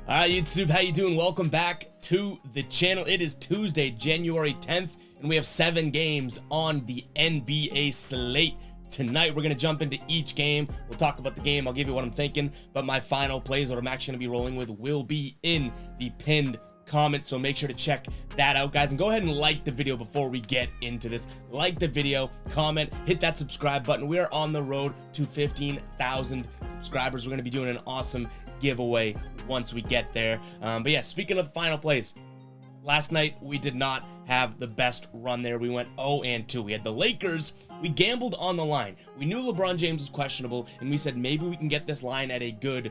All right, YouTube, how you doing? Welcome back to the channel. It is Tuesday, January 10th, and we have 7 games on the NBA slate. Tonight, we're going to jump into each game. We'll talk about the game. I'll give you what I'm thinking, but my final plays, what I'm actually going to be rolling with, will be in the pinned comment, so make sure to check that out, guys, and go ahead and like the video before we get into this. Like the video, comment, hit that subscribe button. We are on the road to 15,000 subscribers. We're going to be doing an awesome giveaway once we get there. But yeah, speaking of the final plays, last night we did not have the best run there. We went 0-2. We had the Lakers. We gambled on the line. We knew LeBron James was questionable, and we said maybe we can get this line at a good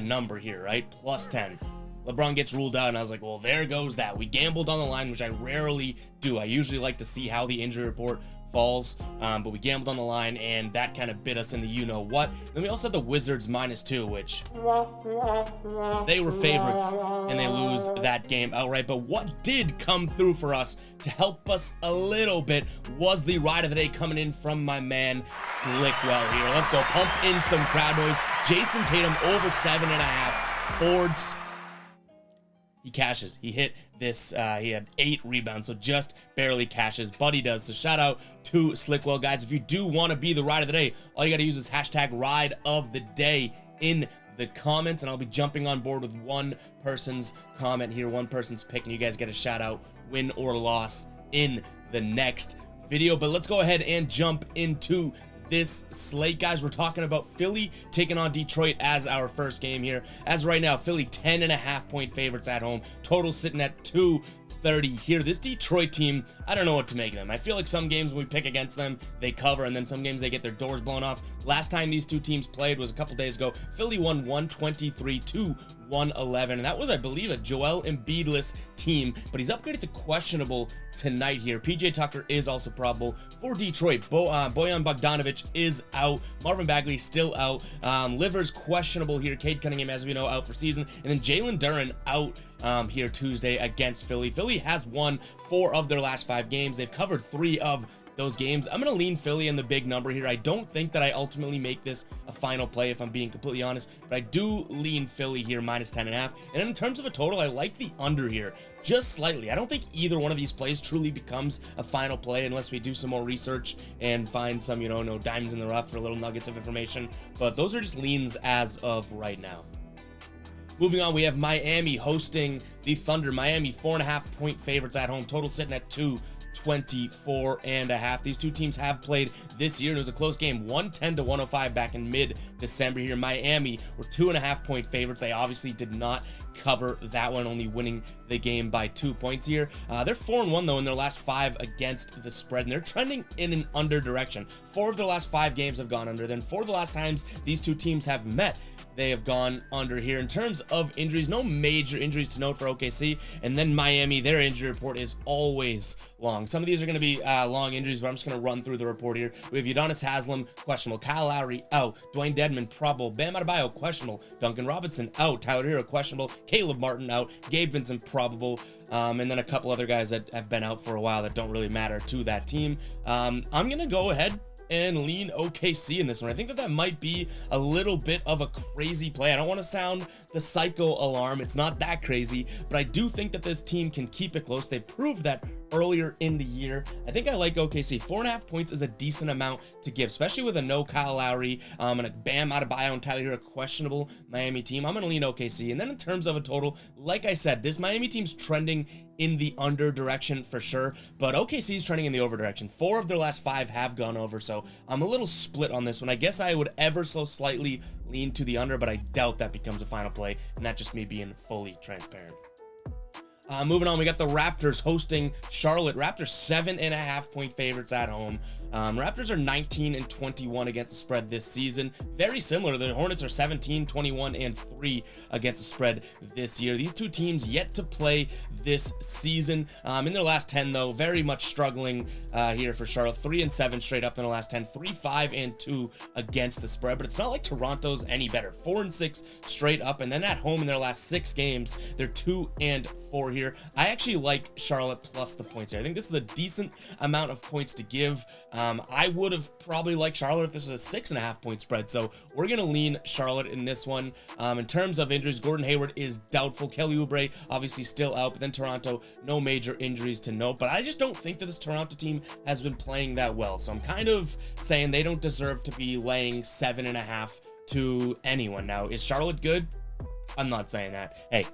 number here, right? Plus 10. LeBron gets ruled out, and I was like, well, there goes that. We gambled on the line, which I rarely do. I usually like to see how the injury report falls, but we gambled on the line, and that kind of bit us in the you-know-what. Then we also had the Wizards -2, which they were favorites, and they lose that game outright. But what did come through for us to help us a little bit was the ride of the day coming in from my man Slickwell here. Let's go pump in some crowd noise. Jason Tatum over 7.5 boards. He cashes. He hit this. He had 8 rebounds, so just barely cashes, but he does. So shout out to Slickwell, guys. If you do want to be the ride of the day, all you got to use is hashtag ride of the day in the comments, and I'll be jumping on board with one person's comment here, one person's pick, and you guys get a shout out, win or loss, in the next video. But let's go ahead and jump into this slate, guys. We're talking about Philly taking on Detroit as our first game here. As right now, Philly 10.5 point favorites at home, total sitting at 230 here. This Detroit team, I don't know what to make of them. I feel like some games when we pick against them, they cover, and then some games they get their doors blown off. Last time these two teams played was a couple days ago. Philly won 123 to 111, and that was, I believe, a Joel Embiid-less team, but he's upgraded to questionable tonight here. PJ Tucker is also probable for Detroit. Bojan Bogdanovic is out. Marvin Bagley still out. Livers questionable here. Cade Cunningham, as we know, out for season, and then Jalen Duren out here Tuesday against Philly. Philly has won 4 of their last 5 games. They've covered 3 of those games. I'm going to lean Philly in the big number here. I don't think that I ultimately make this a final play, if I'm being completely honest, but I do lean Philly here -10.5. And in terms of a total, I like the under here just slightly. I don't think either one of these plays truly becomes a final play unless we do some more research and find some, no diamonds in the rough or little nuggets of information, but those are just leans as of right now. Moving on, we have Miami hosting the Thunder. Miami 4.5 point favorites at home, total sitting at 224.5. These two teams have played this year, and it was a close game, 110 to 105 back in mid-December here. Miami were 2.5 point favorites. They obviously did not cover that one, only winning the game by 2 points here. They're 4-1 though in their last 5 against the spread, and they're trending in an under direction. 4 of their last 5 games have gone under. Then 4 of the last times these two teams have met, they have gone under here. In terms of injuries, no major injuries to note for OKC, and then Miami, their injury report is always long. Some of these are going to be long injuries, but I'm just going to run through the report here. We have Udonis Haslem, questionable. Kyle Lowry, out. Dwayne Dedmon, probable. Bam Adebayo, questionable. Duncan Robinson, out. Tyler Hero, questionable. Caleb Martin, out. Gabe Vincent, probable. And then a couple other guys that have been out for a while that don't really matter to that team. I'm going to go ahead and lean OKC in this one. I think that might be a little bit of a crazy play. I don't want to sound the psycho alarm. It's not that crazy, but I do think that this team can keep it close. They proved that earlier in the year. I think I like OKC. 4.5 points is a decent amount to give, especially with a no Kyle Lowry and a Bam Adebayo and Tyler Hero questionable Miami team. I'm going to lean OKC. And then in terms of a total, like I said, this Miami team's trending in the under direction for sure, but OKC is trending in the over direction. 4 of their last 5 have gone over, so I'm a little split on this one. I guess I would ever so slightly lean to the under, but I doubt that becomes a final play, and that's just me being fully transparent. Moving on, we got the Raptors hosting Charlotte. Raptors 7.5 point favorites at home. Raptors are 19-21 against the spread this season. Very similar. The Hornets are 17-21-3 against the spread this year. These two teams yet to play this season. In their last 10, though, very much struggling here for Charlotte. 3-7 straight up in the last 10. 3-5-2 against the spread. But it's not like Toronto's any better. 4-6 straight up. And then at home in their last 6 games, they're 2-4 here. here. I actually like Charlotte plus the points here. I think this is a decent amount of points to give. I would have probably liked Charlotte if this is a 6.5 point spread. So we're going to lean Charlotte in this one. In terms of injuries, Gordon Hayward is doubtful. Kelly Oubre obviously still out, but then Toronto, no major injuries to note. But I just don't think that this Toronto team has been playing that well. So I'm kind of saying they don't deserve to be laying 7.5 to anyone. Now, is Charlotte good? I'm not saying that. Hey,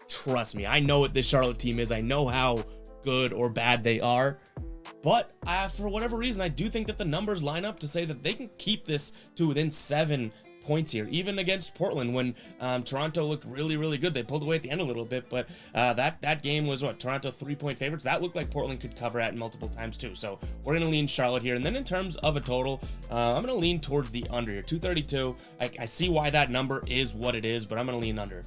trust me, I know what this Charlotte team is. I know how good or bad they are. But for whatever reason, I do think that the numbers line up to say that they can keep this to within 7 points here, even against Portland when Toronto looked really, really good. They pulled away at the end a little bit, but that game was what, Toronto 3-point favorites. That looked like Portland could cover at multiple times too. So we're gonna lean Charlotte here. And then in terms of a total, I'm gonna lean towards the under here, 232. I see why that number is what it is, but I'm gonna lean under.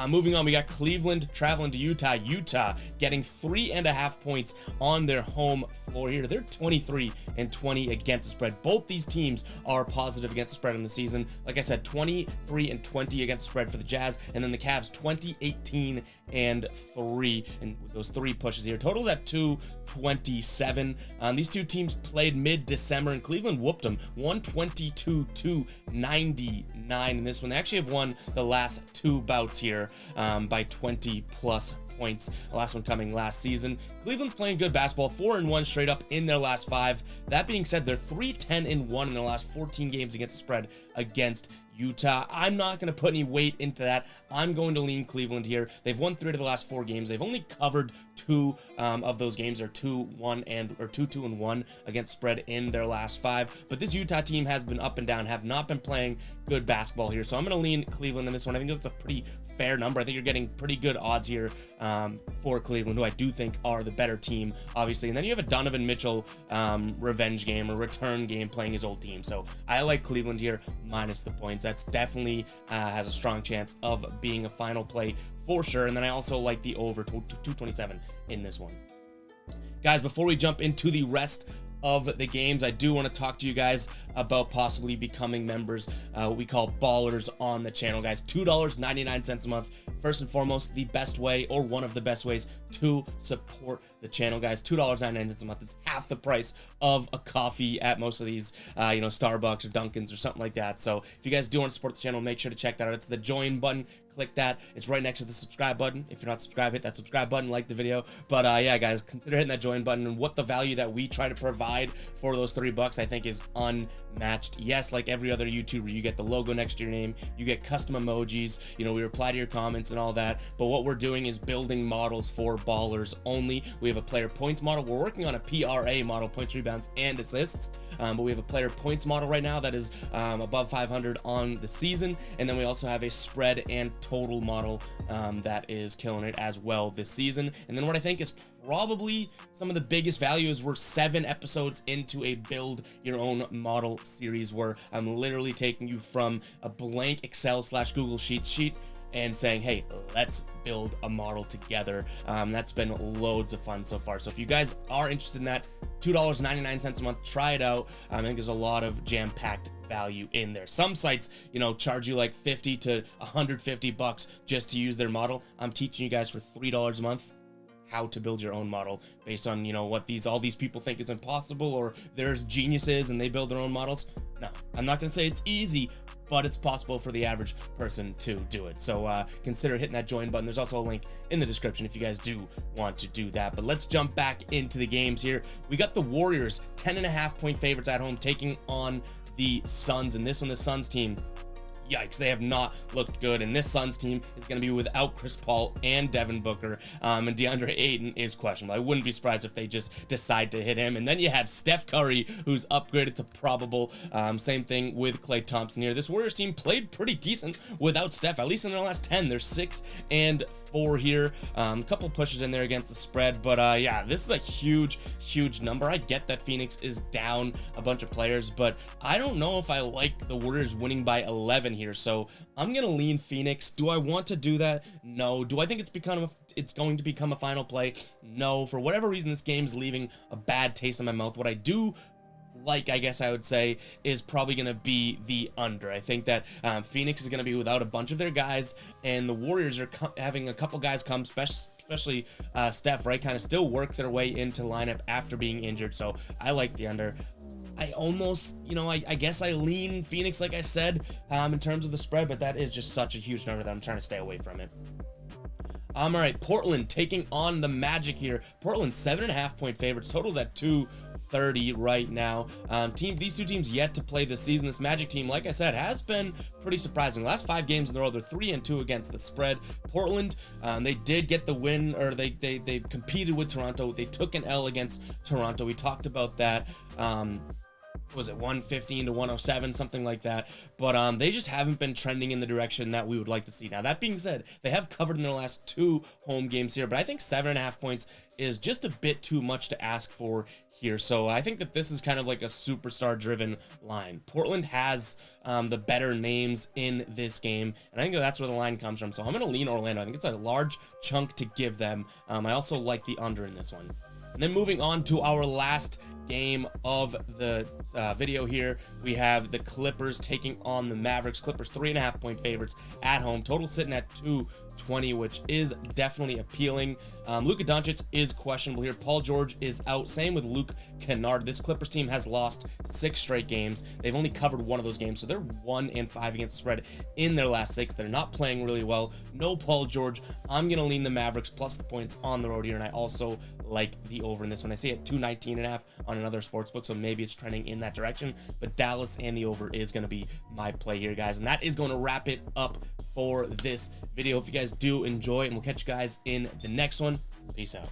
Moving on, we got Cleveland traveling to Utah. Utah getting 3.5 points on their home floor here. They're 23-20 against the spread. Both these teams are positive against the spread in the season. Like I said, 23-20 against the spread for the Jazz, and then the Cavs 20-18-3, and those 3 pushes here. Total at 227. These two teams played mid-December, and Cleveland whooped them 122-99 in this one. They actually have won the last 2 bouts here by 20 plus points. The last one coming last season. Cleveland's playing good basketball, 4-1 straight up in their last 5. That being said, they're 3-10-1 in their last 14 games against the spread against Utah. I'm not going to put any weight into that. I'm going to lean Cleveland here. They've won 3 of the last 4 games. They've only covered 2 of those games, or 2-2-1 against spread in their last 5. But this Utah team has been up and down, have not been playing good basketball here. So I'm going to lean Cleveland in this one. I think that's a pretty fair number. I think you're getting pretty good odds here for Cleveland, who I do think are the better team, obviously. And then you have a Donovan Mitchell revenge game or return game playing his old team. So I like Cleveland here minus the points. That's definitely has a strong chance of being a final play for sure. And then I also like the over 227 in this one. Guys, before we jump into the rest of the games, I do want to talk to you guys about possibly becoming members, what we call ballers on the channel, guys. $2.99 a month. First and foremost, the best way, or one of the best ways to support the channel, guys. $2.99 a month is half the price of a coffee at most of these, Starbucks or Dunkin's or something like that. So if you guys do want to support the channel, make sure to check that out. It's the join button. Click that. It's right next to the subscribe button. If you're not subscribed, hit that subscribe button, like the video. But yeah, guys, consider hitting that join button. And what the value that we try to provide for those $3, I think, is unmatched. Yes, like every other YouTuber, you get the logo next to your name, you get custom emojis, we reply to your comments and all that. But what we're doing is building models for ballers only. We have a player points model. We're working on a PRA model, points, rebounds, and assists. But we have a player points model right now that is above 500 on the season. And then we also have a spread and total model that is killing it as well this season. And then what I think is probably some of the biggest value is we're 7 episodes into a build your own model series, where I'm literally taking you from a blank Excel/Google sheet and saying, hey, let's build a model together. That's been loads of fun so far. So if you guys are interested in that, $2.99 a month, try it out. I think there's a lot of jam-packed value in there. Some sites, charge you like $50 to $150 just to use their model. I'm teaching you guys for $3 a month how to build your own model based on, what all these people think is impossible, or there's geniuses and they build their own models. No, I'm not going to say it's easy, but it's possible for the average person to do it. So consider hitting that join button. There's also a link in the description if you guys do want to do that. But let's jump back into the games here. We got the Warriors 10.5 point favorites at home taking on the Suns. And this one, the Suns team, yikes, they have not looked good. And this Suns team is going to be without Chris Paul and Devin Booker. And DeAndre Ayton is questionable. I wouldn't be surprised if they just decide to hit him. And then you have Steph Curry, who's upgraded to probable. Same thing with Klay Thompson here. This Warriors team played pretty decent without Steph, at least in their last 10. They're 6-4 here. A couple pushes in there against the spread. But yeah, this is a huge number. I get that Phoenix is down a bunch of players, but I don't know if I like the Warriors winning by 11 here. So I'm gonna lean Phoenix. Do I want to do that? No. Do I think it's going to become a final play? No. For whatever reason, this game's leaving a bad taste in my mouth. What I do like, I guess I would say, is probably going to be the under. I think that Phoenix is going to be without a bunch of their guys, and the Warriors are having a couple guys come, especially Steph, right, kind of still work their way into lineup after being injured. So I like the under. I almost, I guess I lean Phoenix, like I said, in terms of the spread, but that is just such a huge number that I'm trying to stay away from it. All right, Portland taking on the Magic here. Portland 7.5-point favorites. Totals at 230 right now. These two teams yet to play this season. This Magic team, like I said, has been pretty surprising. The last 5 games in a row, they're 3-2 against the spread. Portland, they did get the win, or they competed with Toronto. They took an L against Toronto. We talked about that. Was it 115 to 107, something like that? But they just haven't been trending in the direction that we would like to see. Now, that being said, they have covered in their last 2 home games here, but I think 7.5 points is just a bit too much to ask for here. So I think that this is kind of like a superstar driven line. Portland has the better names in this game, and I think that's where the line comes from. So I'm going to lean Orlando. I think it's a large chunk to give them. I also like the under in this one. And then moving on to our last game of the video here, we have the Clippers taking on the Mavericks. Clippers 3.5-point favorites at home. Total sitting at 220, which is definitely appealing. Luka Doncic is questionable here. Paul George is out. Same with Luke Kennard. This Clippers team has lost 6 straight games. They've only covered 1 of those games, so they're 1-5 against the spread in their last 6. They're not playing really well. No Paul George. I'm gonna lean the Mavericks plus the points on the road here, and I also like the over in this one. I see it 219.5 on another sports book, so maybe it's trending in that direction, but Dallas and the over is going to be my play here, guys. And that is going to wrap it up for this video. If you guys do enjoy, and we'll catch you guys in the next one. Peace out.